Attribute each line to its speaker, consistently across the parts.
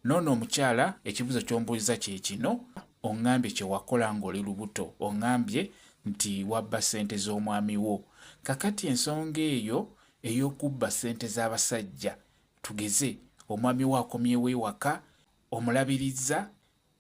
Speaker 1: Noono omukyala ekibuzo ky'ombuuliza kye kino, oŋŋambye kye wakola ng'oli lubuto, oŋŋambye nti wabba ssente z'omwami wo. Kakati ensonga eyo ey'okubba ssente z'abasajja, tugeze omwami wo akomyewo ewaka, omulabirizza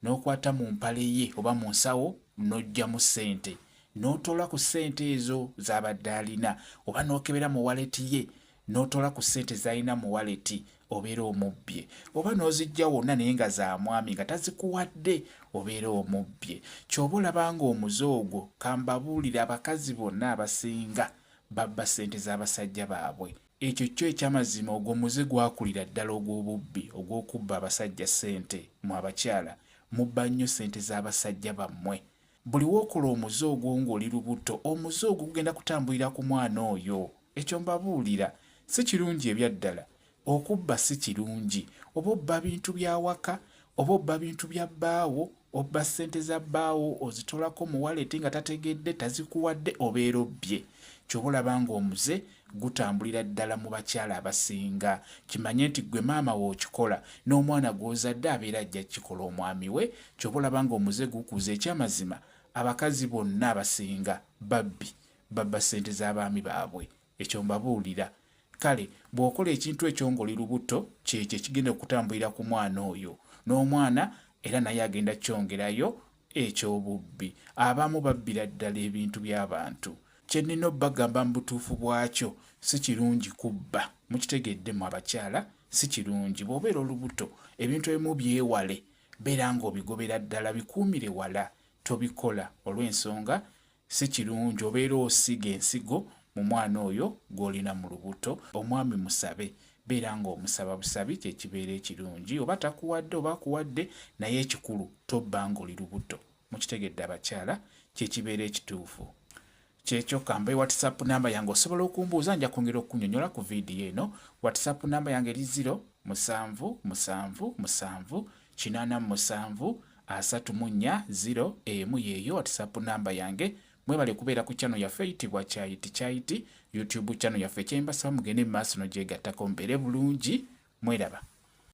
Speaker 1: n'okwata mu mpale ye oba mu nsawo n'oggyamu ssente, n'otoola ku ssente ezo z'abadde alina, oba n'okebera mu waleti ye n'otoola ku ssente z'alina mu waleti, obeera omubbye. Oba n'ozijja wonna naye nga za mwami nga tazikuwadde, obeera omubbye. Ky'oba olaba ng'omuze ogwo, kambabuulire abakazi bonna abasinga babba ssente z'abasajja baabwe. Ekyo kyo eky'amazima, ogwo muze gwakulira ddala ogw'obubbi, ogw'okubba abasajja ssente. Mu abakyala mubba nnyo ssente z'abasajja bammwe. Buli w'okola omuze ogwo ng'oli lubuto, omuze ogwo gugenda kutambulira ku mwana oyo. Ekyo mbabuulira, si kirungi ebyaddala. Okubba si kirungi. Oba obba bintu bya waka, oba obba bintu bya bbaawo, obba ssente za bbaawo ozitolako mu waleti nga tategedde, tazikuwadde, obeera obbye. Ky'oba olaba ng'omuze gutambulira ddala mu bakyala abasinga. Kimanye nti ggwe maama w'okikola, n'omwana gw'ozadde abeera ajja kikola omwami we. Ky'oba olaba ng'omuze gukuza. Eky'amazima, abakazi bonna abasinga babbi, babba ssente z'abaami baabwe. Ekyo mbabuulira. Kale bw'okola ekintu ekyo ng'oli lubuto, kyekyo ekigenda okutambulira ku mwana oyo, n'omwana era naye agenda kyongerayo eky'obubbi. Abamu babbira ddala ebintu by'abantu. Kye nnina obbagamba mu butuufu bwakyo, si kirungi kubba. Mukitegedde mu abakyala, si kirungi. Bw'obeera olubuto, ebintu ebimu byewale, beera ng'obigobera ddala, bikuumire wala, tobikola. Olw'ensonga si kirungi. Obeera osiga ensigo mu mwana oyo gw'olina mu lubuto. Omwami musabe, beera ng'omusaba busabi, kye kibeera ekirungi. Oba takuwadde oba akuwadde, naye ekikulu tobba ng'oli lubuto. Mukitegedde abakyala, kye kibeera ekituufu. Kyekyo kamba WhatsApp namba yange osobola okumbuuza, nja kwongera okunnyonnyola ku vidiyo eno. WhatsApp namba yange eri 077873734 yeeyo WhatsApp namba yange. Mwebale kubeera ku channel yaffe eyitibwa Kyayiti, YouTube channel yaffe. Kyembasaba mugende mu maaso n'ogyegattako, mubeere bulungi, mweraba.